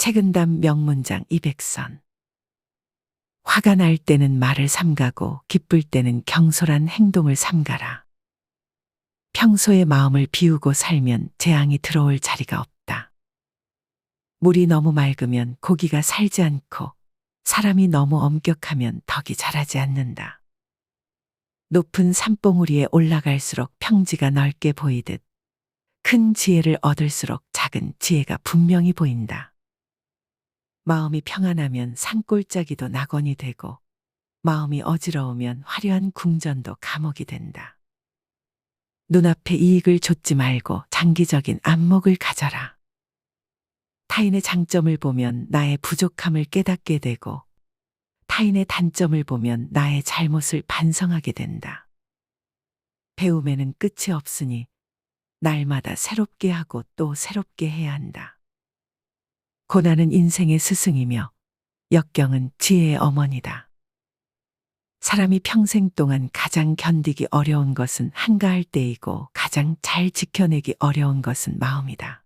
색은담 명문장 200선. 화가 날 때는 말을 삼가고 기쁠 때는 경솔한 행동을 삼가라. 평소에 마음을 비우고 살면 재앙이 들어올 자리가 없다. 물이 너무 맑으면 고기가 살지 않고 사람이 너무 엄격하면 덕이 자라지 않는다. 높은 산봉우리에 올라갈수록 평지가 넓게 보이듯 큰 지혜를 얻을수록 작은 지혜가 분명히 보인다. 마음이 평안하면 산골짜기도 낙원이 되고 마음이 어지러우면 화려한 궁전도 감옥이 된다. 눈앞에 이익을 좇지 말고 장기적인 안목을 가져라. 타인의 장점을 보면 나의 부족함을 깨닫게 되고 타인의 단점을 보면 나의 잘못을 반성하게 된다. 배움에는 끝이 없으니 날마다 새롭게 하고 또 새롭게 해야 한다. 고난은 인생의 스승이며 역경은 지혜의 어머니다. 사람이 평생 동안 가장 견디기 어려운 것은 한가할 때이고 가장 잘 지켜내기 어려운 것은 마음이다.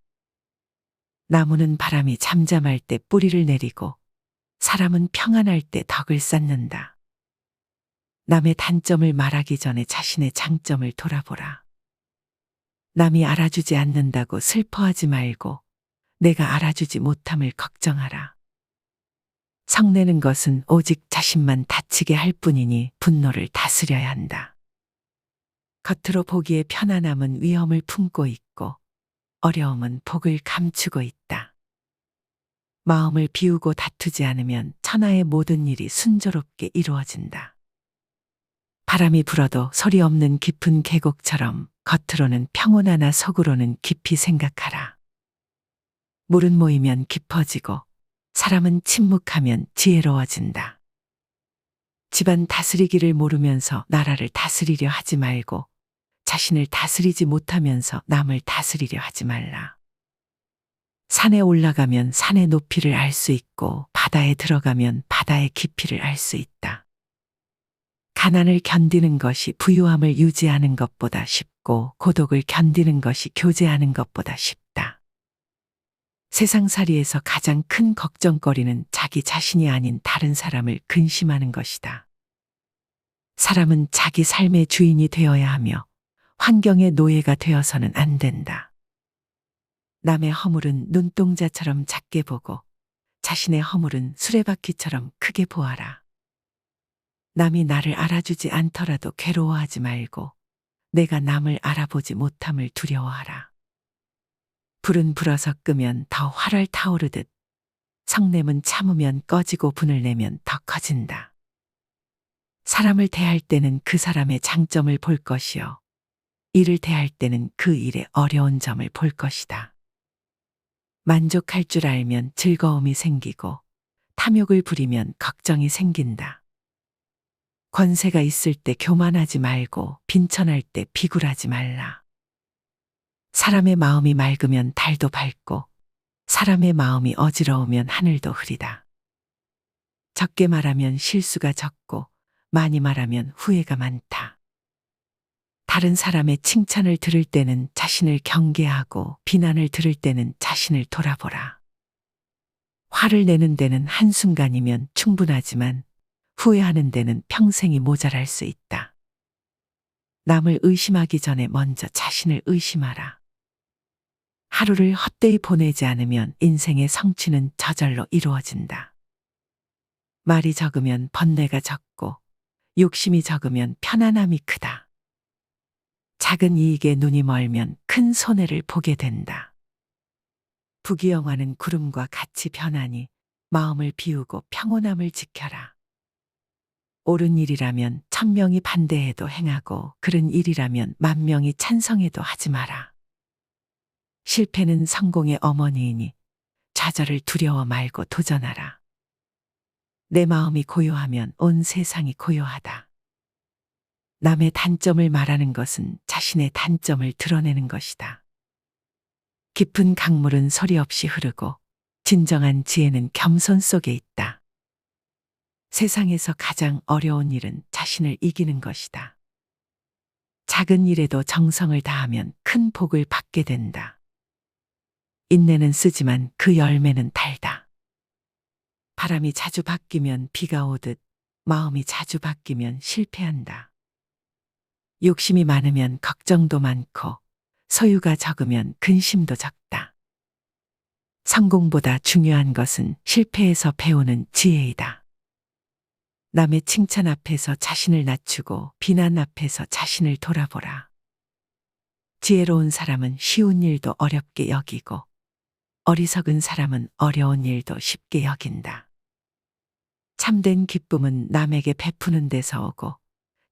나무는 바람이 잠잠할 때 뿌리를 내리고 사람은 평안할 때 덕을 쌓는다. 남의 단점을 말하기 전에 자신의 장점을 돌아보라. 남이 알아주지 않는다고 슬퍼하지 말고 내가 알아주지 못함을 걱정하라. 성내는 것은 오직 자신만 다치게 할 뿐이니 분노를 다스려야 한다. 겉으로 보기에 편안함은 위험을 품고 있고 어려움은 복을 감추고 있다. 마음을 비우고 다투지 않으면 천하의 모든 일이 순조롭게 이루어진다. 바람이 불어도 소리 없는 깊은 계곡처럼 겉으로는 평온하나 속으로는 깊이 생각하라. 물은 모이면 깊어지고 사람은 침묵하면 지혜로워진다. 집안 다스리기를 모르면서 나라를 다스리려 하지 말고 자신을 다스리지 못하면서 남을 다스리려 하지 말라. 산에 올라가면 산의 높이를 알 수 있고 바다에 들어가면 바다의 깊이를 알 수 있다. 가난을 견디는 것이 부유함을 유지하는 것보다 쉽고 고독을 견디는 것이 교제하는 것보다 쉽다. 세상살이에서 가장 큰 걱정거리는 자기 자신이 아닌 다른 사람을 근심하는 것이다. 사람은 자기 삶의 주인이 되어야 하며 환경의 노예가 되어서는 안 된다. 남의 허물은 눈동자처럼 작게 보고 자신의 허물은 수레바퀴처럼 크게 보아라. 남이 나를 알아주지 않더라도 괴로워하지 말고 내가 남을 알아보지 못함을 두려워하라. 불은 불어서 끄면 더 활활 타오르듯 성냄은 참으면 꺼지고 분을 내면 더 커진다. 사람을 대할 때는 그 사람의 장점을 볼 것이요. 일을 대할 때는 그 일의 어려운 점을 볼 것이다. 만족할 줄 알면 즐거움이 생기고 탐욕을 부리면 걱정이 생긴다. 권세가 있을 때 교만하지 말고 빈천할 때 비굴하지 말라. 사람의 마음이 맑으면 달도 밝고 사람의 마음이 어지러우면 하늘도 흐리다. 적게 말하면 실수가 적고 많이 말하면 후회가 많다. 다른 사람의 칭찬을 들을 때는 자신을 경계하고 비난을 들을 때는 자신을 돌아보라. 화를 내는 데는 한순간이면 충분하지만 후회하는 데는 평생이 모자랄 수 있다. 남을 의심하기 전에 먼저 자신을 의심하라. 하루를 헛되이 보내지 않으면 인생의 성취는 저절로 이루어진다. 말이 적으면 번뇌가 적고 욕심이 적으면 편안함이 크다. 작은 이익에 눈이 멀면 큰 손해를 보게 된다. 부귀영화는 구름과 같이 변하니 마음을 비우고 평온함을 지켜라. 옳은 일이라면 1000명이 반대해도 행하고 그른 일이라면 10,000명이 찬성해도 하지 마라. 실패는 성공의 어머니이니 좌절을 두려워 말고 도전하라. 내 마음이 고요하면 온 세상이 고요하다. 남의 단점을 말하는 것은 자신의 단점을 드러내는 것이다. 깊은 강물은 소리 없이 흐르고 진정한 지혜는 겸손 속에 있다. 세상에서 가장 어려운 일은 자신을 이기는 것이다. 작은 일에도 정성을 다하면 큰 복을 받게 된다. 인내는 쓰지만 그 열매는 달다. 바람이 자주 바뀌면 비가 오듯 마음이 자주 바뀌면 실패한다. 욕심이 많으면 걱정도 많고 소유가 적으면 근심도 적다. 성공보다 중요한 것은 실패에서 배우는 지혜이다. 남의 칭찬 앞에서 자신을 낮추고 비난 앞에서 자신을 돌아보라. 지혜로운 사람은 쉬운 일도 어렵게 여기고 어리석은 사람은 어려운 일도 쉽게 여긴다. 참된 기쁨은 남에게 베푸는 데서 오고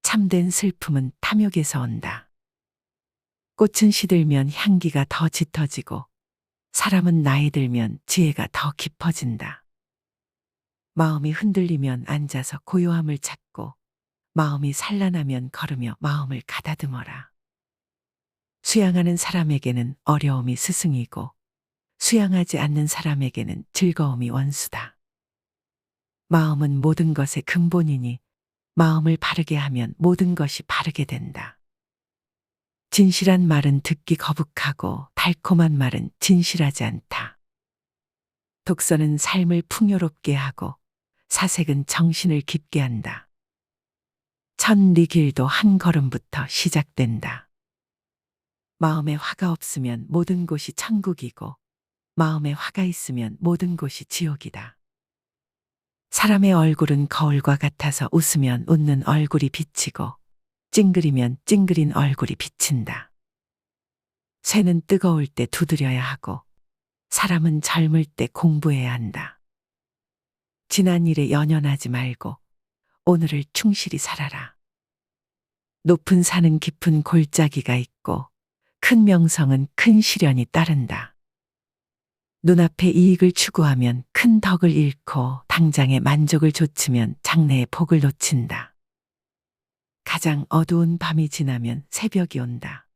참된 슬픔은 탐욕에서 온다. 꽃은 시들면 향기가 더 짙어지고 사람은 나이 들면 지혜가 더 깊어진다. 마음이 흔들리면 앉아서 고요함을 찾고 마음이 산란하면 걸으며 마음을 가다듬어라. 수양하는 사람에게는 어려움이 스승이고 수양하지 않는 사람에게는 즐거움이 원수다. 마음은 모든 것의 근본이니 마음을 바르게 하면 모든 것이 바르게 된다. 진실한 말은 듣기 거북하고 달콤한 말은 진실하지 않다. 독서는 삶을 풍요롭게 하고 사색은 정신을 깊게 한다. 천리 길도 한 걸음부터 시작된다. 마음에 화가 없으면 모든 곳이 천국이고 마음에 화가 있으면 모든 곳이 지옥이다. 사람의 얼굴은 거울과 같아서 웃으면 웃는 얼굴이 비치고 찡그리면 찡그린 얼굴이 비친다. 쇠는 뜨거울 때 두드려야 하고 사람은 젊을 때 공부해야 한다. 지난 일에 연연하지 말고 오늘을 충실히 살아라. 높은 산은 깊은 골짜기가 있고 큰 명성은 큰 시련이 따른다. 눈앞의 이익을 추구하면 큰 덕을 잃고 당장의 만족을 좇으면 장래의 복을 놓친다. 가장 어두운 밤이 지나면 새벽이 온다.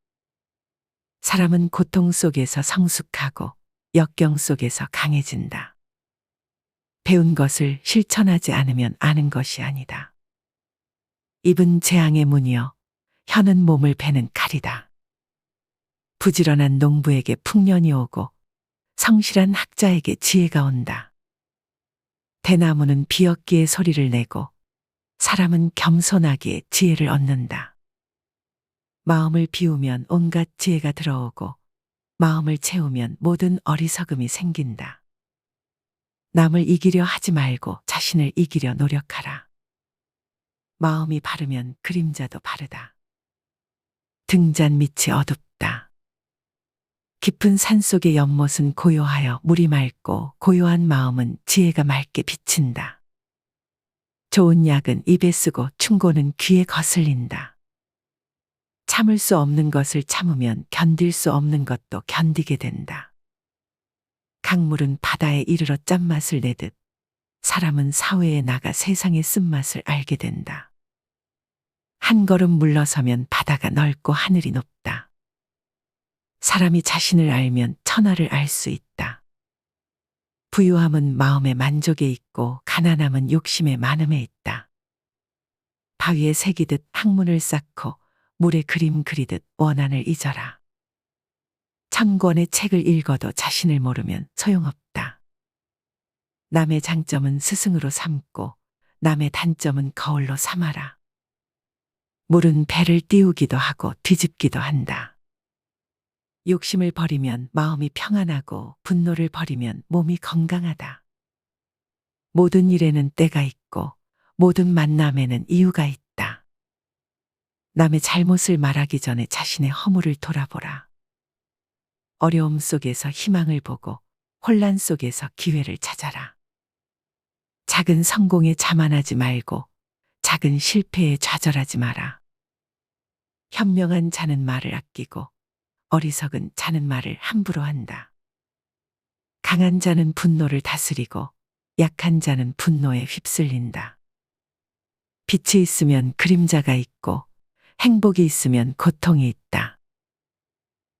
사람은 고통 속에서 성숙하고 역경 속에서 강해진다. 배운 것을 실천하지 않으면 아는 것이 아니다. 입은 재앙의 문이여 혀는 몸을 베는 칼이다. 부지런한 농부에게 풍년이 오고 성실한 학자에게 지혜가 온다. 대나무는 비었기에 소리를 내고 사람은 겸손하기에 지혜를 얻는다. 마음을 비우면 온갖 지혜가 들어오고 마음을 채우면 모든 어리석음이 생긴다. 남을 이기려 하지 말고 자신을 이기려 노력하라. 마음이 바르면 그림자도 바르다. 등잔 밑이 어둡다. 깊은 산속의 연못은 고요하여 물이 맑고 고요한 마음은 지혜가 맑게 비친다. 좋은 약은 입에 쓰고 충고는 귀에 거슬린다. 참을 수 없는 것을 참으면 견딜 수 없는 것도 견디게 된다. 강물은 바다에 이르러 짠맛을 내듯 사람은 사회에 나가 세상의 쓴맛을 알게 된다. 한 걸음 물러서면 바다가 넓고 하늘이 높다. 사람이 자신을 알면 천하를 알 수 있다. 부유함은 마음의 만족에 있고 가난함은 욕심의 많음에 있다. 바위에 새기듯 학문을 쌓고 물에 그림 그리듯 원한을 잊어라. 천 권의 책을 읽어도 자신을 모르면 소용없다. 남의 장점은 스승으로 삼고 남의 단점은 거울로 삼아라. 물은 배를 띄우기도 하고 뒤집기도 한다. 욕심을 버리면 마음이 평안하고 분노를 버리면 몸이 건강하다. 모든 일에는 때가 있고 모든 만남에는 이유가 있다. 남의 잘못을 말하기 전에 자신의 허물을 돌아보라. 어려움 속에서 희망을 보고 혼란 속에서 기회를 찾아라. 작은 성공에 자만하지 말고 작은 실패에 좌절하지 마라. 현명한 자는 말을 아끼고 어리석은 자는 말을 함부로 한다. 강한 자는 분노를 다스리고 약한 자는 분노에 휩쓸린다. 빛이 있으면 그림자가 있고 행복이 있으면 고통이 있다.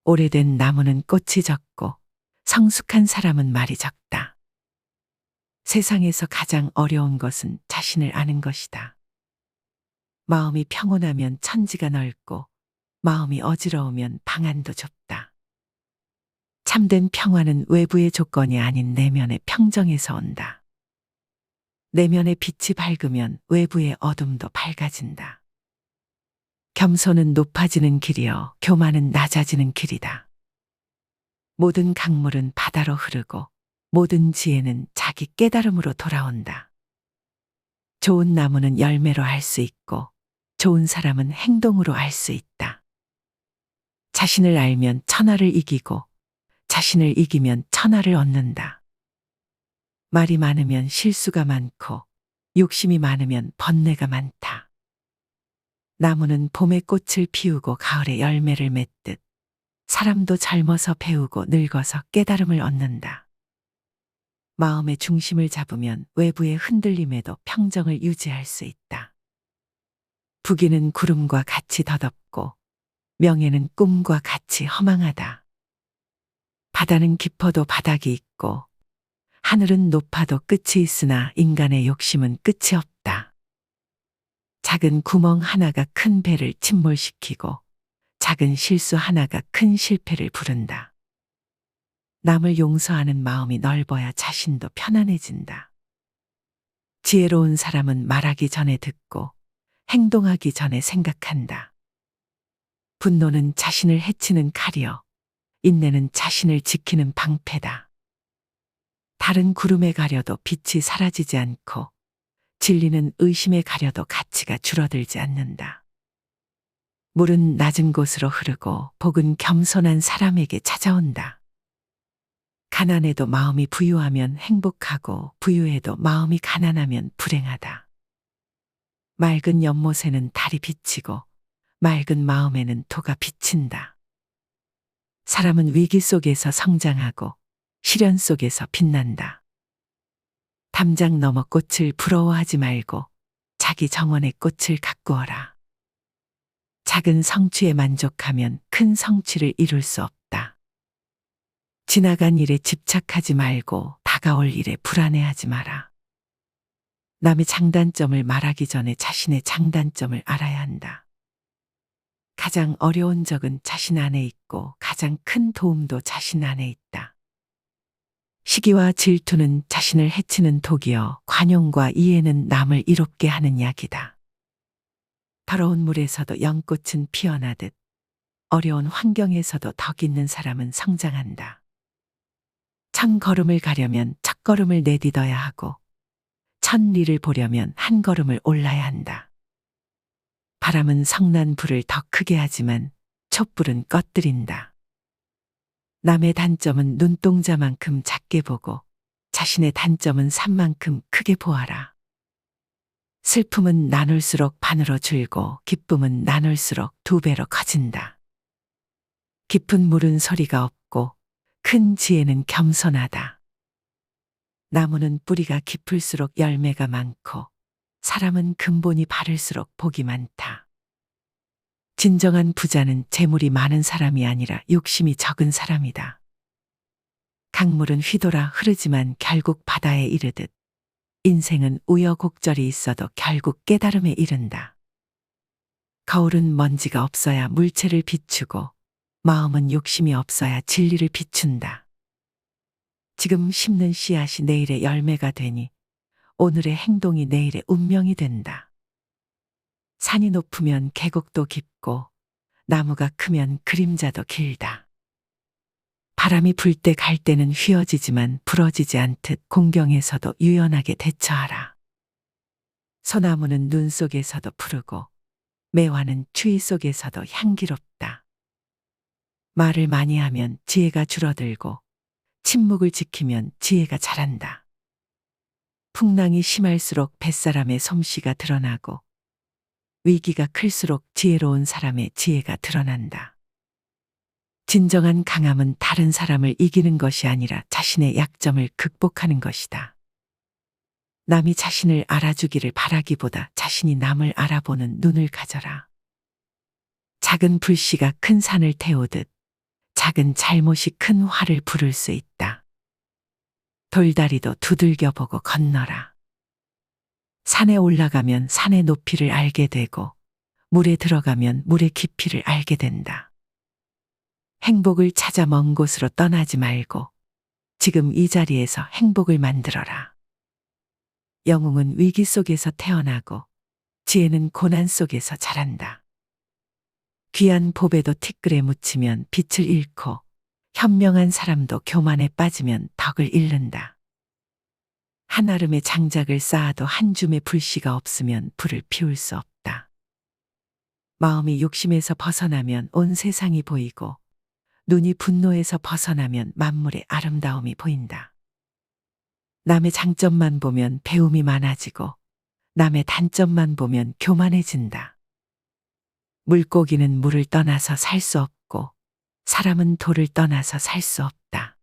오래된 나무는 꽃이 적고 성숙한 사람은 말이 적다. 세상에서 가장 어려운 것은 자신을 아는 것이다. 마음이 평온하면 천지가 넓고 마음이 어지러우면 방안도 좁다. 참된 평화는 외부의 조건이 아닌 내면의 평정에서 온다. 내면의 빛이 밝으면 외부의 어둠도 밝아진다. 겸손은 높아지는 길이요, 교만은 낮아지는 길이다. 모든 강물은 바다로 흐르고 모든 지혜는 자기 깨달음으로 돌아온다. 좋은 나무는 열매로 알 수 있고 좋은 사람은 행동으로 알 수 있다. 자신을 알면 천하를 이기고 자신을 이기면 천하를 얻는다. 말이 많으면 실수가 많고 욕심이 많으면 번뇌가 많다. 나무는 봄에 꽃을 피우고 가을에 열매를 맺듯 사람도 젊어서 배우고 늙어서 깨달음을 얻는다. 마음의 중심을 잡으면 외부의 흔들림에도 평정을 유지할 수 있다. 부귀는 구름과 같이 덧없고 명예는 꿈과 같이 허망하다. 바다는 깊어도 바닥이 있고 하늘은 높아도 끝이 있으나 인간의 욕심은 끝이 없다. 작은 구멍 하나가 큰 배를 침몰시키고 작은 실수 하나가 큰 실패를 부른다. 남을 용서하는 마음이 넓어야 자신도 편안해진다. 지혜로운 사람은 말하기 전에 듣고 행동하기 전에 생각한다. 분노는 자신을 해치는 칼이요, 인내는 자신을 지키는 방패다. 다른 구름에 가려도 빛이 사라지지 않고 진리는 의심에 가려도 가치가 줄어들지 않는다. 물은 낮은 곳으로 흐르고 복은 겸손한 사람에게 찾아온다. 가난해도 마음이 부유하면 행복하고 부유해도 마음이 가난하면 불행하다. 맑은 연못에는 달이 비치고 맑은 마음에는 도가 비친다. 사람은 위기 속에서 성장하고 시련 속에서 빛난다. 담장 너머 꽃을 부러워하지 말고 자기 정원의 꽃을 가꾸어라. 작은 성취에 만족하면 큰 성취를 이룰 수 없다. 지나간 일에 집착하지 말고 다가올 일에 불안해하지 마라. 남의 장단점을 말하기 전에 자신의 장단점을 알아야 한다. 가장 어려운 적은 자신 안에 있고 가장 큰 도움도 자신 안에 있다. 시기와 질투는 자신을 해치는 독이요, 관용과 이해는 남을 이롭게 하는 약이다. 더러운 물에서도 연꽃은 피어나듯 어려운 환경에서도 덕 있는 사람은 성장한다. 천 걸음을 가려면 첫 걸음을 내딛어야 하고 천 리를 보려면 한 걸음을 올라야 한다. 바람은 성난 불을 더 크게 하지만 촛불은 꺼뜨린다. 남의 단점은 눈동자만큼 작게 보고 자신의 단점은 산만큼 크게 보아라. 슬픔은 나눌수록 반으로 줄고 기쁨은 나눌수록 2배로 커진다. 깊은 물은 소리가 없고 큰 지혜는 겸손하다. 나무는 뿌리가 깊을수록 열매가 많고 사람은 근본이 바를수록 복이 많다. 진정한 부자는 재물이 많은 사람이 아니라 욕심이 적은 사람이다. 강물은 휘돌아 흐르지만 결국 바다에 이르듯 인생은 우여곡절이 있어도 결국 깨달음에 이른다. 거울은 먼지가 없어야 물체를 비추고 마음은 욕심이 없어야 진리를 비춘다. 지금 심는 씨앗이 내일의 열매가 되니 오늘의 행동이 내일의 운명이 된다. 산이 높으면 계곡도 깊고 나무가 크면 그림자도 길다. 바람이 불 때 갈 때는 휘어지지만 부러지지 않듯 공경에서도 유연하게 대처하라. 소나무는 눈 속에서도 푸르고 매화는 추위 속에서도 향기롭다. 말을 많이 하면 지혜가 줄어들고 침묵을 지키면 지혜가 자란다. 풍랑이 심할수록 뱃사람의 솜씨가 드러나고 위기가 클수록 지혜로운 사람의 지혜가 드러난다. 진정한 강함은 다른 사람을 이기는 것이 아니라 자신의 약점을 극복하는 것이다. 남이 자신을 알아주기를 바라기보다 자신이 남을 알아보는 눈을 가져라. 작은 불씨가 큰 산을 태우듯 작은 잘못이 큰 화를 부를 수 있다. 돌다리도 두들겨 보고 건너라. 산에 올라가면 산의 높이를 알게 되고 물에 들어가면 물의 깊이를 알게 된다. 행복을 찾아 먼 곳으로 떠나지 말고 지금 이 자리에서 행복을 만들어라. 영웅은 위기 속에서 태어나고 지혜는 고난 속에서 자란다. 귀한 보배도 티끌에 묻히면 빛을 잃고 현명한 사람도 교만에 빠지면 덕을 잃는다. 한아름의 장작을 쌓아도 한 줌의 불씨가 없으면 불을 피울 수 없다. 마음이 욕심에서 벗어나면 온 세상이 보이고 눈이 분노에서 벗어나면 만물의 아름다움이 보인다. 남의 장점만 보면 배움이 많아지고 남의 단점만 보면 교만해진다. 물고기는 물을 떠나서 살 수 없고 사람은 돌을 떠나서 살 수 없다.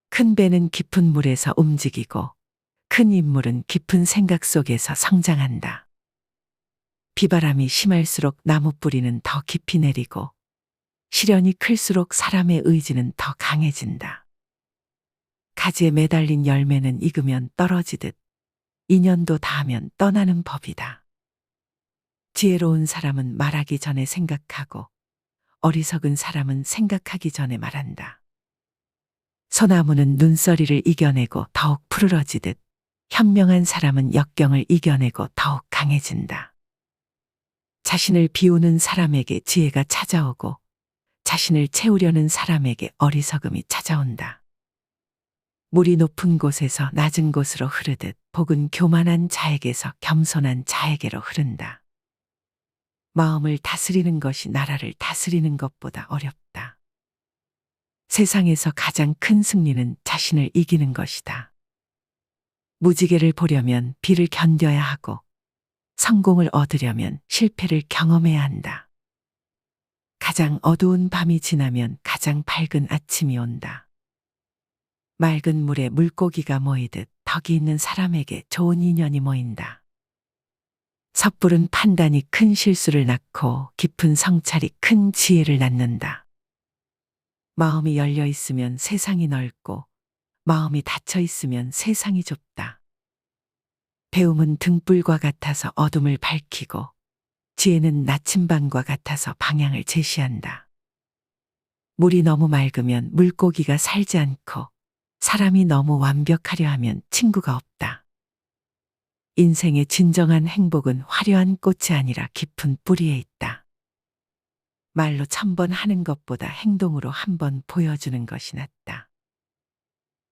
큰 배는 깊은 물에서 움직이고 큰 인물은 깊은 생각 속에서 성장한다. 비바람이 심할수록 나무 뿌리는 더 깊이 내리고 시련이 클수록 사람의 의지는 더 강해진다. 가지에 매달린 열매는 익으면 떨어지듯 인연도 닿으면 떠나는 법이다. 지혜로운 사람은 말하기 전에 생각하고 어리석은 사람은 생각하기 전에 말한다. 소나무는 눈서리를 이겨내고 더욱 푸르러지듯 현명한 사람은 역경을 이겨내고 더욱 강해진다. 자신을 비우는 사람에게 지혜가 찾아오고 자신을 채우려는 사람에게 어리석음이 찾아온다. 물이 높은 곳에서 낮은 곳으로 흐르듯 복은 교만한 자에게서 겸손한 자에게로 흐른다. 마음을 다스리는 것이 나라를 다스리는 것보다 어렵다. 세상에서 가장 큰 승리는 자신을 이기는 것이다. 무지개를 보려면 비를 견뎌야 하고 성공을 얻으려면 실패를 경험해야 한다. 가장 어두운 밤이 지나면 가장 밝은 아침이 온다. 맑은 물에 물고기가 모이듯 덕이 있는 사람에게 좋은 인연이 모인다. 섣부른 판단이 큰 실수를 낳고 깊은 성찰이 큰 지혜를 낳는다. 마음이 열려 있으면 세상이 넓고 마음이 닫혀 있으면 세상이 좁다. 배움은 등불과 같아서 어둠을 밝히고 지혜는 나침반과 같아서 방향을 제시한다. 물이 너무 맑으면 물고기가 살지 않고 사람이 너무 완벽하려 하면 친구가 없다. 인생의 진정한 행복은 화려한 꽃이 아니라 깊은 뿌리에 있다. 말로 1000번 하는 것보다 행동으로 1번 보여주는 것이 낫다.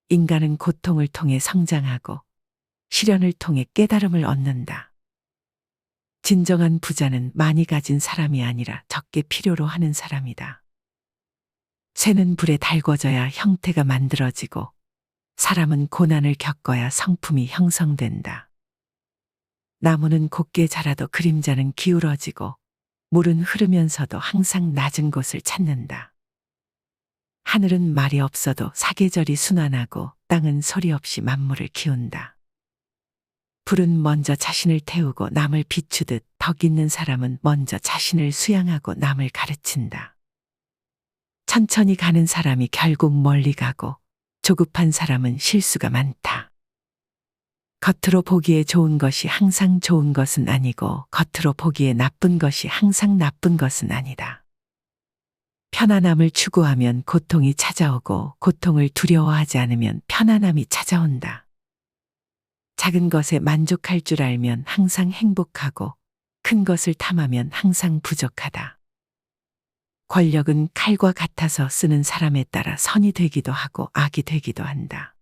인간은 고통을 통해 성장하고 시련을 통해 깨달음을 얻는다. 진정한 부자는 많이 가진 사람이 아니라 적게 필요로 하는 사람이다. 쇠는 불에 달궈져야 형태가 만들어지고 사람은 고난을 겪어야 성품이 형성된다. 나무는 곱게 자라도 그림자는 기울어지고 물은 흐르면서도 항상 낮은 곳을 찾는다. 하늘은 말이 없어도 사계절이 순환하고 땅은 소리 없이 만물을 키운다. 불은 먼저 자신을 태우고 남을 비추듯 덕 있는 사람은 먼저 자신을 수양하고 남을 가르친다. 천천히 가는 사람이 결국 멀리 가고 조급한 사람은 실수가 많다. 겉으로 보기에 좋은 것이 항상 좋은 것은 아니고 겉으로 보기에 나쁜 것이 항상 나쁜 것은 아니다. 편안함을 추구하면 고통이 찾아오고 고통을 두려워하지 않으면 편안함이 찾아온다. 작은 것에 만족할 줄 알면 항상 행복하고 큰 것을 탐하면 항상 부족하다. 권력은 칼과 같아서 쓰는 사람에 따라 선이 되기도 하고 악이 되기도 한다.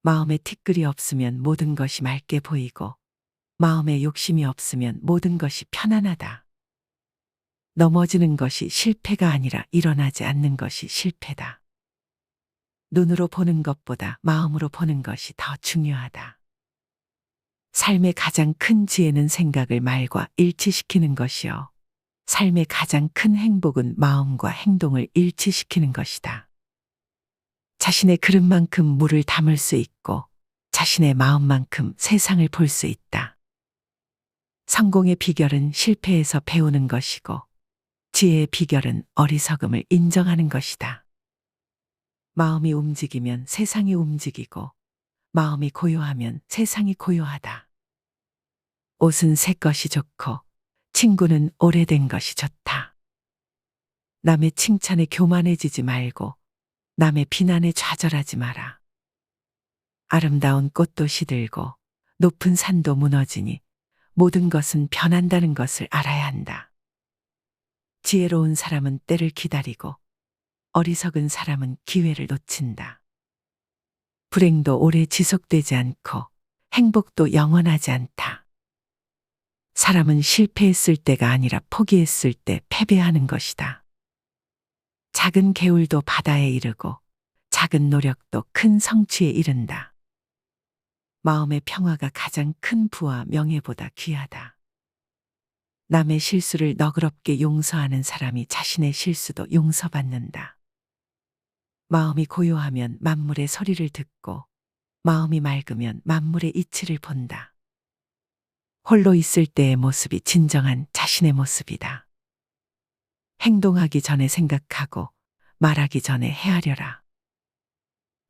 마음에 티끌이 없으면 모든 것이 맑게 보이고 마음에 욕심이 없으면 모든 것이 편안하다. 넘어지는 것이 실패가 아니라 일어나지 않는 것이 실패다. 눈으로 보는 것보다 마음으로 보는 것이 더 중요하다. 삶의 가장 큰 지혜는 생각을 말과 일치시키는 것이요. 삶의 가장 큰 행복은 마음과 행동을 일치시키는 것이다. 자신의 그릇만큼 물을 담을 수 있고 자신의 마음만큼 세상을 볼 수 있다. 성공의 비결은 실패에서 배우는 것이고 지혜의 비결은 어리석음을 인정하는 것이다. 마음이 움직이면 세상이 움직이고 마음이 고요하면 세상이 고요하다. 옷은 새 것이 좋고 친구는 오래된 것이 좋다. 남의 칭찬에 교만해지지 말고 남의 비난에 좌절하지 마라. 아름다운 꽃도 시들고 높은 산도 무너지니 모든 것은 변한다는 것을 알아야 한다. 지혜로운 사람은 때를 기다리고 어리석은 사람은 기회를 놓친다. 불행도 오래 지속되지 않고 행복도 영원하지 않다. 사람은 실패했을 때가 아니라 포기했을 때 패배하는 것이다. 작은 개울도 바다에 이르고 작은 노력도 큰 성취에 이른다. 마음의 평화가 가장 큰 부와 명예보다 귀하다. 남의 실수를 너그럽게 용서하는 사람이 자신의 실수도 용서받는다. 마음이 고요하면 만물의 소리를 듣고 마음이 맑으면 만물의 이치를 본다. 홀로 있을 때의 모습이 진정한 자신의 모습이다. 행동하기 전에 생각하고 말하기 전에 헤아려라.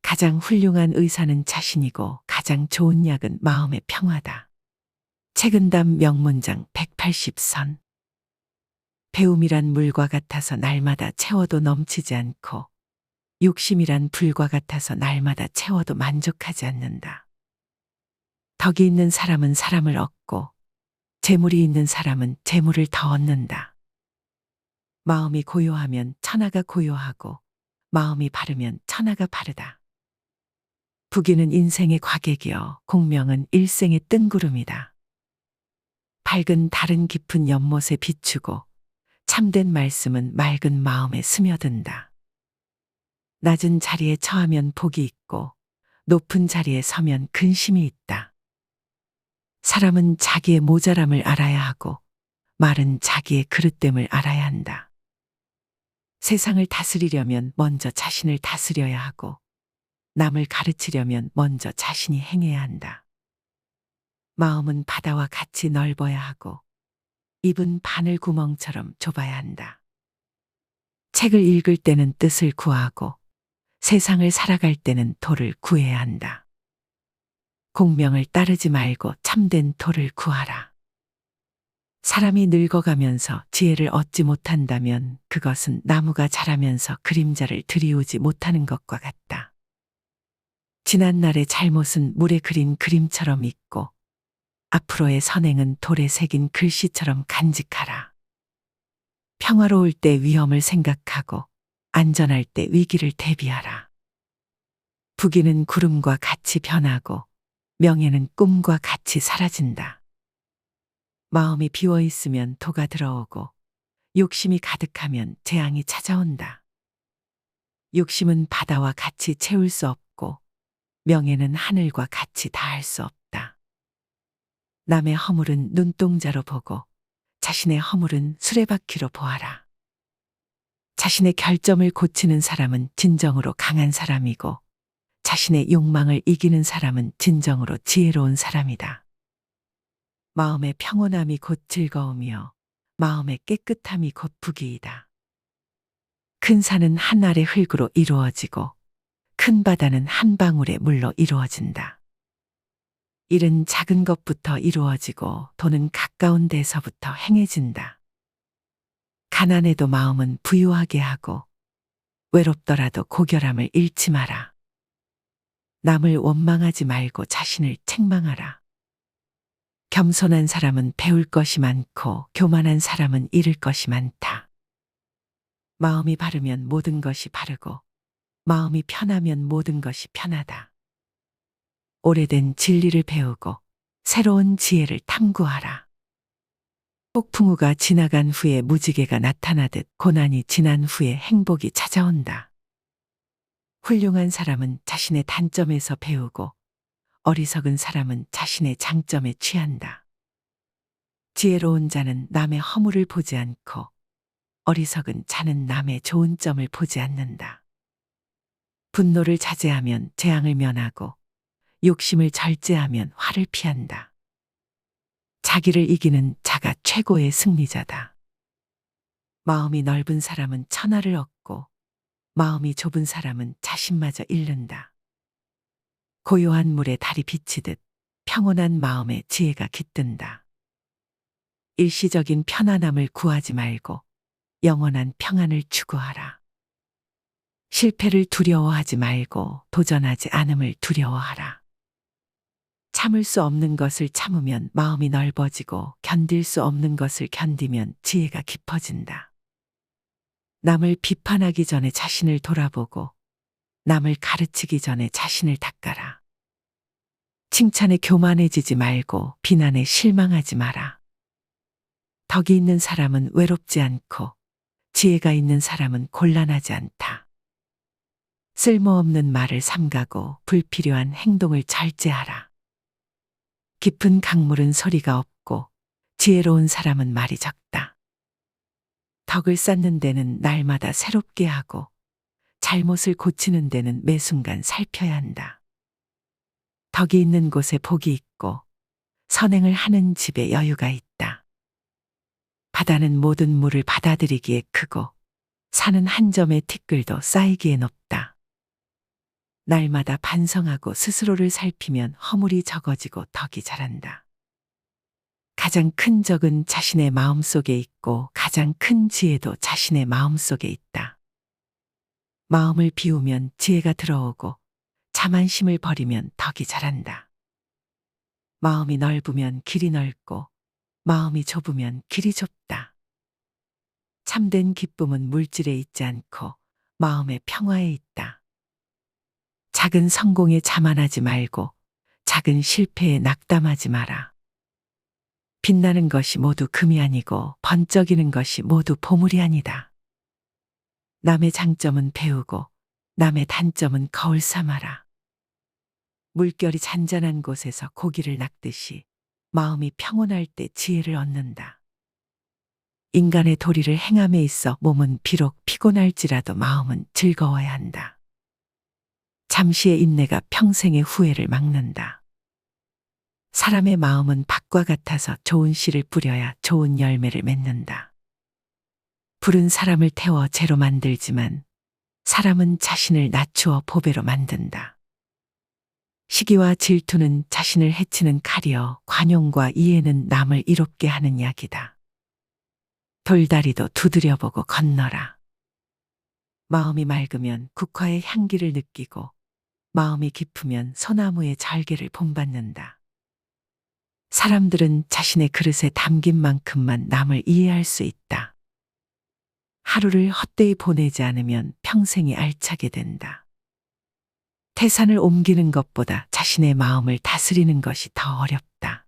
가장 훌륭한 의사는 자신이고 가장 좋은 약은 마음의 평화다. 책은담 명문장 180선. 배움이란 물과 같아서 날마다 채워도 넘치지 않고 욕심이란 불과 같아서 날마다 채워도 만족하지 않는다. 덕이 있는 사람은 사람을 얻고 재물이 있는 사람은 재물을 더 얻는다. 마음이 고요하면 천하가 고요하고 마음이 바르면 천하가 바르다. 부귀는 인생의 과객이요 공명은 일생의 뜬구름이다. 밝은 달은 깊은 연못에 비추고 참된 말씀은 맑은 마음에 스며든다. 낮은 자리에 처하면 복이 있고 높은 자리에 서면 근심이 있다. 사람은 자기의 모자람을 알아야 하고 말은 자기의 그릇됨을 알아야 한다. 세상을 다스리려면 먼저 자신을 다스려야 하고 남을 가르치려면 먼저 자신이 행해야 한다. 마음은 바다와 같이 넓어야 하고 입은 바늘 구멍처럼 좁아야 한다. 책을 읽을 때는 뜻을 구하고 세상을 살아갈 때는 도를 구해야 한다. 공명을 따르지 말고 참된 도를 구하라. 사람이 늙어가면서 지혜를 얻지 못한다면 그것은 나무가 자라면서 그림자를 들이우지 못하는 것과 같다. 지난날의 잘못은 물에 그린 그림처럼 있고 앞으로의 선행은 돌에 새긴 글씨처럼 간직하라. 평화로울 때 위험을 생각하고 안전할 때 위기를 대비하라. 부귀는 구름과 같이 변하고 명예는 꿈과 같이 사라진다. 마음이 비어 있으면 도가 들어오고 욕심이 가득하면 재앙이 찾아온다. 욕심은 바다와 같이 채울 수 없고 명예는 하늘과 같이 닿을 수 없다. 남의 허물은 눈동자로 보고 자신의 허물은 수레바퀴로 보아라. 자신의 결점을 고치는 사람은 진정으로 강한 사람이고 자신의 욕망을 이기는 사람은 진정으로 지혜로운 사람이다. 마음의 평온함이 곧 즐거움이요 마음의 깨끗함이 곧 부귀이다. 큰 산은 한 알의 흙으로 이루어지고 큰 바다는 한 방울의 물로 이루어진다. 일은 작은 것부터 이루어지고 도는 가까운 데서부터 행해진다. 가난해도 마음은 부유하게 하고 외롭더라도 고결함을 잃지 마라. 남을 원망하지 말고 자신을 책망하라. 겸손한 사람은 배울 것이 많고 교만한 사람은 잃을 것이 많다. 마음이 바르면 모든 것이 바르고 마음이 편하면 모든 것이 편하다. 오래된 진리를 배우고 새로운 지혜를 탐구하라. 폭풍우가 지나간 후에 무지개가 나타나듯 고난이 지난 후에 행복이 찾아온다. 훌륭한 사람은 자신의 단점에서 배우고 어리석은 사람은 자신의 장점에 취한다. 지혜로운 자는 남의 허물을 보지 않고 어리석은 자는 남의 좋은 점을 보지 않는다. 분노를 자제하면 재앙을 면하고 욕심을 절제하면 화를 피한다. 자기를 이기는 자가 최고의 승리자다. 마음이 넓은 사람은 천하를 얻고 마음이 좁은 사람은 자신마저 잃는다. 고요한 물에 달이 비치듯 평온한 마음에 지혜가 깃든다. 일시적인 편안함을 구하지 말고 영원한 평안을 추구하라. 실패를 두려워하지 말고 도전하지 않음을 두려워하라. 참을 수 없는 것을 참으면 마음이 넓어지고 견딜 수 없는 것을 견디면 지혜가 깊어진다. 남을 비판하기 전에 자신을 돌아보고 남을 가르치기 전에 자신을 닦아라. 칭찬에 교만해지지 말고 비난에 실망하지 마라. 덕이 있는 사람은 외롭지 않고 지혜가 있는 사람은 곤란하지 않다. 쓸모없는 말을 삼가고 불필요한 행동을 절제하라. 깊은 강물은 소리가 없고 지혜로운 사람은 말이 적다. 덕을 쌓는 데는 날마다 새롭게 하고 잘못을 고치는 데는 매 순간 살펴야 한다. 덕이 있는 곳에 복이 있고 선행을 하는 집에 여유가 있다. 바다는 모든 물을 받아들이기에 크고 산은 한 점의 티끌도 쌓이기에 높다. 날마다 반성하고 스스로를 살피면 허물이 적어지고 덕이 자란다. 가장 큰 적은 자신의 마음속에 있고 가장 큰 지혜도 자신의 마음속에 있다. 마음을 비우면 지혜가 들어오고 자만심을 버리면 덕이 자란다. 마음이 넓으면 길이 넓고 마음이 좁으면 길이 좁다. 참된 기쁨은 물질에 있지 않고 마음의 평화에 있다. 작은 성공에 자만하지 말고 작은 실패에 낙담하지 마라. 빛나는 것이 모두 금이 아니고 번쩍이는 것이 모두 보물이 아니다. 남의 장점은 배우고 남의 단점은 거울 삼아라. 물결이 잔잔한 곳에서 고기를 낚듯이 마음이 평온할 때 지혜를 얻는다. 인간의 도리를 행함에 있어 몸은 비록 피곤할지라도 마음은 즐거워야 한다. 잠시의 인내가 평생의 후회를 막는다. 사람의 마음은 밭과 같아서 좋은 씨를 뿌려야 좋은 열매를 맺는다. 불은 사람을 태워 재로 만들지만 사람은 자신을 낮추어 보배로 만든다. 시기와 질투는 자신을 해치는 칼이여 관용과 이해는 남을 이롭게 하는 약이다. 돌다리도 두드려보고 건너라. 마음이 맑으면 국화의 향기를 느끼고 마음이 깊으면 소나무의 절개를 본받는다. 사람들은 자신의 그릇에 담긴 만큼만 남을 이해할 수 있다. 하루를 헛되이 보내지 않으면 평생이 알차게 된다. 태산을 옮기는 것보다 자신의 마음을 다스리는 것이 더 어렵다.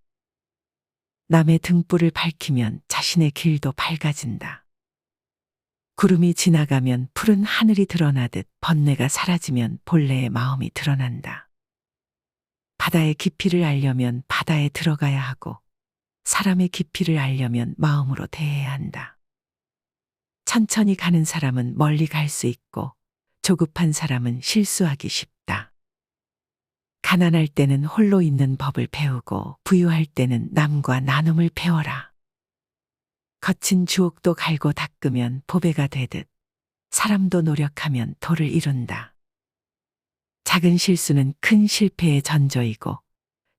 남의 등불을 밝히면 자신의 길도 밝아진다. 구름이 지나가면 푸른 하늘이 드러나듯 번뇌가 사라지면 본래의 마음이 드러난다. 바다의 깊이를 알려면 바다에 들어가야 하고 사람의 깊이를 알려면 마음으로 대해야 한다. 천천히 가는 사람은 멀리 갈 수 있고 조급한 사람은 실수하기 쉽다. 가난할 때는 홀로 있는 법을 배우고 부유할 때는 남과 나눔을 배워라. 거친 주옥도 갈고 닦으면 보배가 되듯 사람도 노력하면 도를 이룬다. 작은 실수는 큰 실패의 전조이고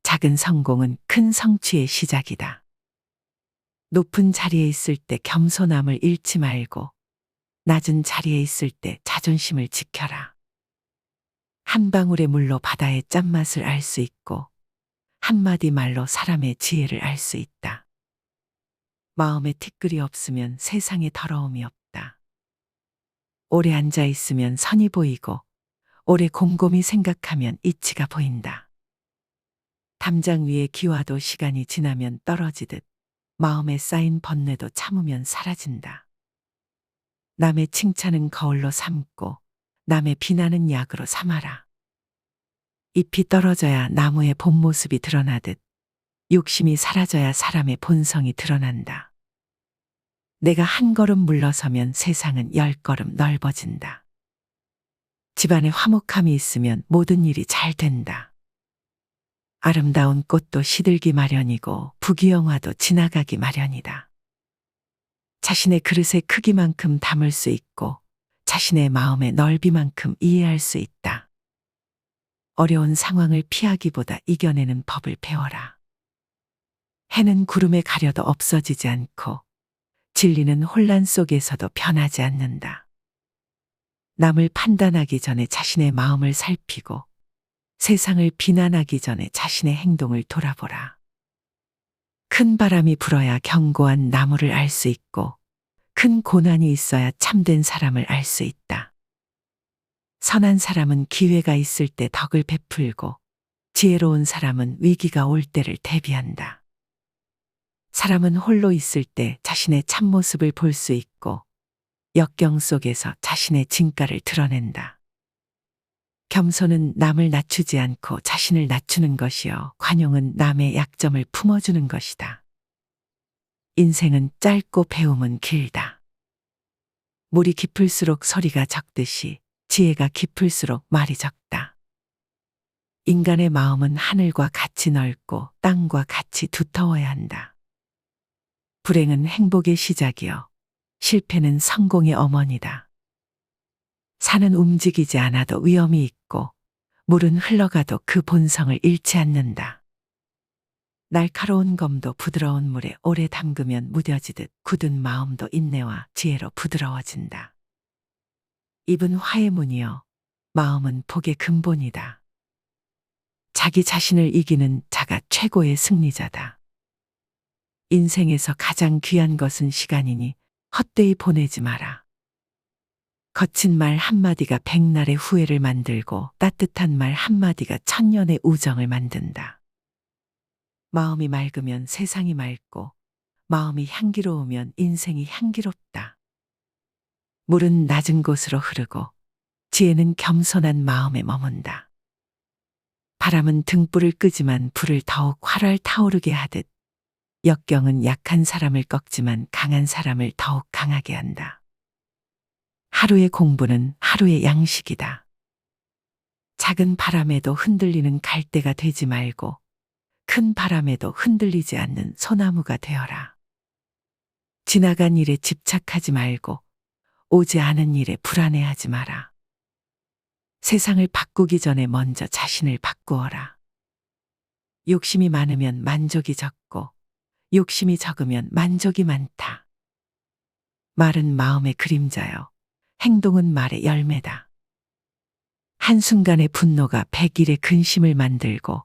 작은 성공은 큰 성취의 시작이다. 높은 자리에 있을 때 겸손함을 잃지 말고 낮은 자리에 있을 때 자존심을 지켜라. 한 방울의 물로 바다의 짠맛을 알 수 있고 한마디 말로 사람의 지혜를 알 수 있다. 마음에 티끌이 없으면 세상에 더러움이 없다. 오래 앉아 있으면 선이 보이고 오래 곰곰이 생각하면 이치가 보인다. 담장 위에 기와도 시간이 지나면 떨어지듯 마음에 쌓인 번뇌도 참으면 사라진다. 남의 칭찬은 거울로 삼고 남의 비난은 약으로 삼아라. 잎이 떨어져야 나무의 본 모습이 드러나듯 욕심이 사라져야 사람의 본성이 드러난다. 내가 한 걸음 물러서면 세상은 10걸음 넓어진다. 집안에 화목함이 있으면 모든 일이 잘 된다. 아름다운 꽃도 시들기 마련이고 부귀영화도 지나가기 마련이다. 자신의 그릇의 크기만큼 담을 수 있고 자신의 마음의 넓이만큼 이해할 수 있다. 어려운 상황을 피하기보다 이겨내는 법을 배워라. 해는 구름에 가려도 없어지지 않고 진리는 혼란 속에서도 변하지 않는다. 남을 판단하기 전에 자신의 마음을 살피고 세상을 비난하기 전에 자신의 행동을 돌아보라. 큰 바람이 불어야 견고한 나무를 알 수 있고 큰 고난이 있어야 참된 사람을 알 수 있다. 선한 사람은 기회가 있을 때 덕을 베풀고 지혜로운 사람은 위기가 올 때를 대비한다. 사람은 홀로 있을 때 자신의 참모습을 볼 수 있고 역경 속에서 자신의 진가를 드러낸다. 겸손은 남을 낮추지 않고 자신을 낮추는 것이요. 관용은 남의 약점을 품어주는 것이다. 인생은 짧고 배움은 길다. 물이 깊을수록 소리가 적듯이 지혜가 깊을수록 말이 적다. 인간의 마음은 하늘과 같이 넓고 땅과 같이 두터워야 한다. 불행은 행복의 시작이요. 실패는 성공의 어머니다. 산은 움직이지 않아도 위험이 있고 물은 흘러가도 그 본성을 잃지 않는다. 날카로운 검도 부드러운 물에 오래 담그면 무뎌지듯 굳은 마음도 인내와 지혜로 부드러워진다. 입은 화의 문이요. 마음은 복의 근본이다. 자기 자신을 이기는 자가 최고의 승리자다. 인생에서 가장 귀한 것은 시간이니 헛되이 보내지 마라. 거친 말 한마디가 백날의 후회를 만들고 따뜻한 말 한마디가 천년의 우정을 만든다. 마음이 맑으면 세상이 맑고 마음이 향기로우면 인생이 향기롭다. 물은 낮은 곳으로 흐르고 지혜는 겸손한 마음에 머문다. 바람은 등불을 끄지만 불을 더욱 활활 타오르게 하듯 역경은 약한 사람을 꺾지만 강한 사람을 더욱 강하게 한다. 하루의 공부는 하루의 양식이다. 작은 바람에도 흔들리는 갈대가 되지 말고 큰 바람에도 흔들리지 않는 소나무가 되어라. 지나간 일에 집착하지 말고 오지 않은 일에 불안해하지 마라. 세상을 바꾸기 전에 먼저 자신을 바꾸어라. 욕심이 많으면 만족이 적고 욕심이 적으면 만족이 많다. 말은 마음의 그림자요. 행동은 말의 열매다. 한순간의 분노가 100일의 근심을 만들고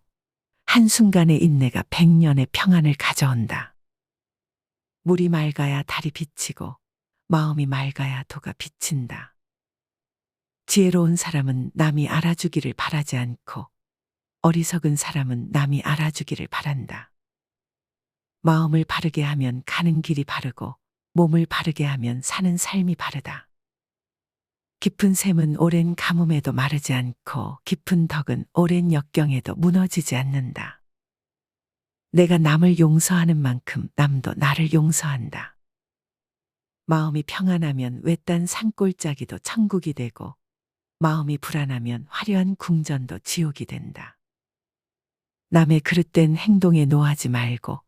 한순간의 인내가 100년의 평안을 가져온다. 물이 맑아야 달이 비치고 마음이 맑아야 도가 비친다. 지혜로운 사람은 남이 알아주기를 바라지 않고 어리석은 사람은 남이 알아주기를 바란다. 마음을 바르게 하면 가는 길이 바르고 몸을 바르게 하면 사는 삶이 바르다. 깊은 샘은 오랜 가뭄에도 마르지 않고 깊은 덕은 오랜 역경에도 무너지지 않는다. 내가 남을 용서하는 만큼 남도 나를 용서한다. 마음이 평안하면 외딴 산골짜기도 천국이 되고 마음이 불안하면 화려한 궁전도 지옥이 된다. 남의 그릇된 행동에 노하지 말고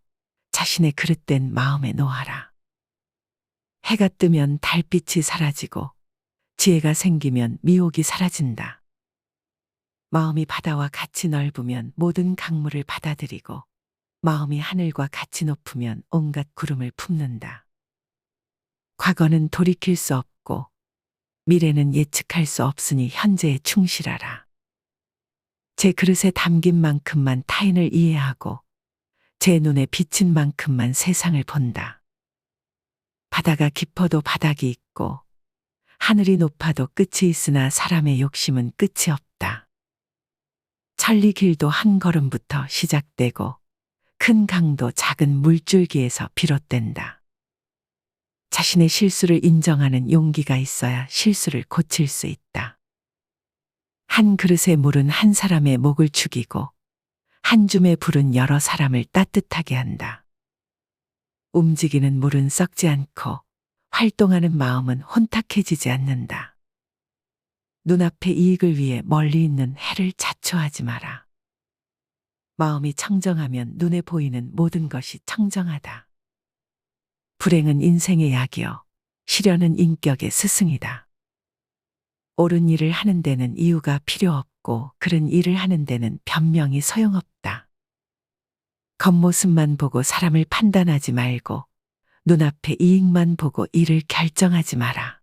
자신의 그릇된 마음에 노하라. 해가 뜨면 달빛이 사라지고 지혜가 생기면 미혹이 사라진다. 마음이 바다와 같이 넓으면 모든 강물을 받아들이고 마음이 하늘과 같이 높으면 온갖 구름을 품는다. 과거는 돌이킬 수 없고 미래는 예측할 수 없으니 현재에 충실하라. 제 그릇에 담긴 만큼만 타인을 이해하고 제 눈에 비친 만큼만 세상을 본다. 바다가 깊어도 바닥이 있고 하늘이 높아도 끝이 있으나 사람의 욕심은 끝이 없다. 천리 길도 한 걸음부터 시작되고 큰 강도 작은 물줄기에서 비롯된다. 자신의 실수를 인정하는 용기가 있어야 실수를 고칠 수 있다. 한 그릇의 물은 한 사람의 목을 축이고 한 줌의 불은 여러 사람을 따뜻하게 한다. 움직이는 물은 썩지 않고 활동하는 마음은 혼탁해지지 않는다. 눈앞의 이익을 위해 멀리 있는 해를 자초하지 마라. 마음이 청정하면 눈에 보이는 모든 것이 청정하다. 불행은 인생의 약이요. 시련은 인격의 스승이다. 옳은 일을 하는 데는 이유가 필요 없고 그른 일을 하는 데는 변명이 소용없다. 겉모습만 보고 사람을 판단하지 말고 눈앞의 이익만 보고 일을 결정하지 마라.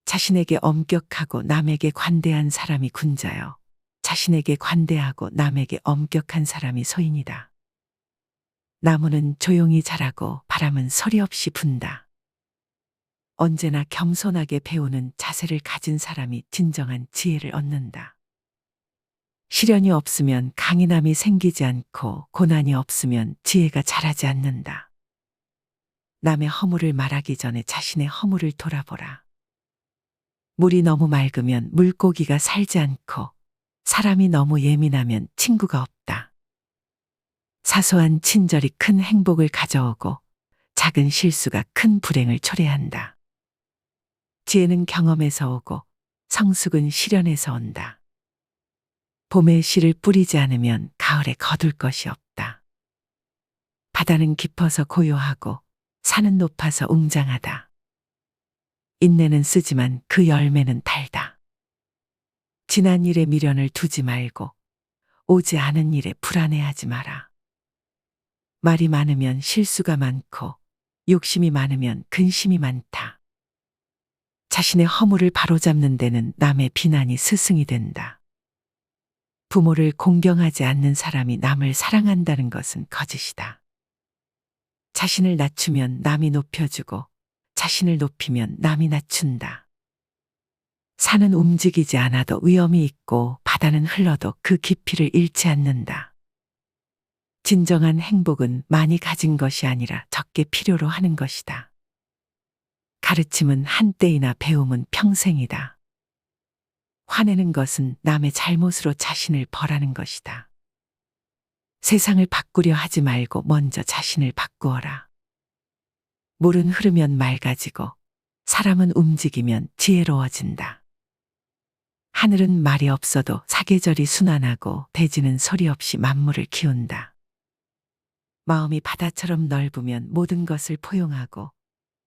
자신에게 엄격하고 남에게 관대한 사람이 군자요. 자신에게 관대하고 남에게 엄격한 사람이 소인이다. 나무는 조용히 자라고 바람은 소리 없이 분다. 언제나 겸손하게 배우는 자세를 가진 사람이 진정한 지혜를 얻는다. 시련이 없으면 강인함이 생기지 않고 고난이 없으면 지혜가 자라지 않는다. 남의 허물을 말하기 전에 자신의 허물을 돌아보라. 물이 너무 맑으면 물고기가 살지 않고 사람이 너무 예민하면 친구가 없다. 사소한 친절이 큰 행복을 가져오고 작은 실수가 큰 불행을 초래한다. 지혜는 경험에서 오고 성숙은 시련에서 온다. 봄에 씨를 뿌리지 않으면 가을에 거둘 것이 없다. 바다는 깊어서 고요하고 산은 높아서 웅장하다. 인내는 쓰지만 그 열매는 달다. 지난 일에 미련을 두지 말고 오지 않은 일에 불안해하지 마라. 말이 많으면 실수가 많고 욕심이 많으면 근심이 많다. 자신의 허물을 바로잡는 데는 남의 비난이 스승이 된다. 부모를 공경하지 않는 사람이 남을 사랑한다는 것은 거짓이다. 자신을 낮추면 남이 높여주고 자신을 높이면 남이 낮춘다. 산은 움직이지 않아도 위험이 있고 바다는 흘러도 그 깊이를 잃지 않는다. 진정한 행복은 많이 가진 것이 아니라 적게 필요로 하는 것이다. 가르침은 한때이나 배움은 평생이다. 화내는 것은 남의 잘못으로 자신을 벌하는 것이다. 세상을 바꾸려 하지 말고 먼저 자신을 바꾸어라. 물은 흐르면 맑아지고 사람은 움직이면 지혜로워진다. 하늘은 말이 없어도 사계절이 순환하고 대지는 소리 없이 만물을 키운다. 마음이 바다처럼 넓으면 모든 것을 포용하고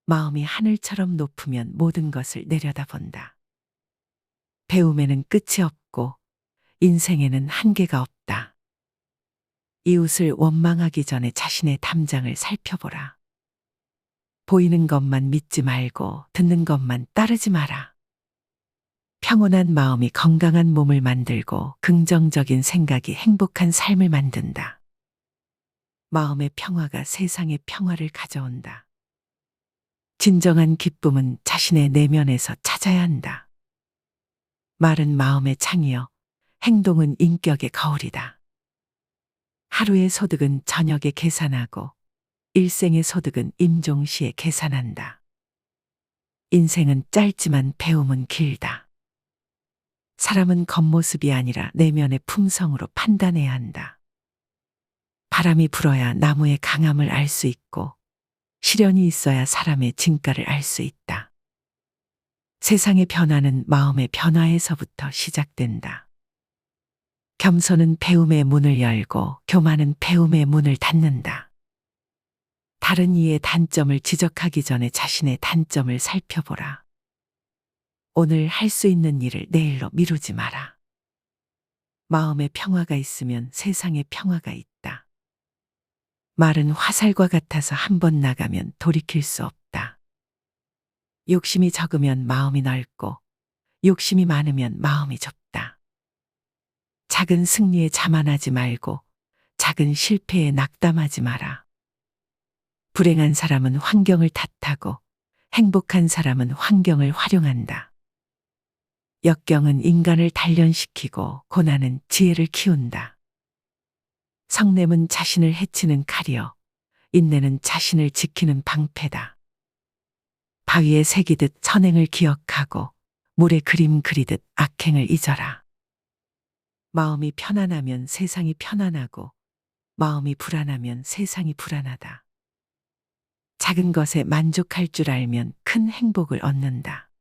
마음이 하늘처럼 높으면 모든 것을 내려다본다. 배움에는 끝이 없고 인생에는 한계가 없다. 이웃을 원망하기 전에 자신의 담장을 살펴보라. 보이는 것만 믿지 말고 듣는 것만 따르지 마라. 평온한 마음이 건강한 몸을 만들고 긍정적인 생각이 행복한 삶을 만든다. 마음의 평화가 세상의 평화를 가져온다. 진정한 기쁨은 자신의 내면에서 찾아야 한다. 말은 마음의 창이요, 행동은 인격의 거울이다. 하루의 소득은 저녁에 계산하고 일생의 소득은 임종시에 계산한다. 인생은 짧지만 배움은 길다. 사람은 겉모습이 아니라 내면의 품성으로 판단해야 한다. 바람이 불어야 나무의 강함을 알 수 있고 시련이 있어야 사람의 진가를 알 수 있다. 세상의 변화는 마음의 변화에서부터 시작된다. 겸손은 배움의 문을 열고 교만은 배움의 문을 닫는다. 다른 이의 단점을 지적하기 전에 자신의 단점을 살펴보라. 오늘 할 수 있는 일을 내일로 미루지 마라. 마음에 평화가 있으면 세상에 평화가 있다. 말은 화살과 같아서 한 번 나가면 돌이킬 수 없다. 욕심이 적으면 마음이 넓고 욕심이 많으면 마음이 좁다. 작은 승리에 자만하지 말고 작은 실패에 낙담하지 마라. 불행한 사람은 환경을 탓하고 행복한 사람은 환경을 활용한다. 역경은 인간을 단련시키고 고난은 지혜를 키운다. 성냄은 자신을 해치는 칼이요, 인내는 자신을 지키는 방패다. 바위에 새기듯 선행을 기억하고 물에 그림 그리듯 악행을 잊어라. 마음이 편안하면 세상이 편안하고 마음이 불안하면 세상이 불안하다. 작은 것에 만족할 줄 알면 큰 행복을 얻는다.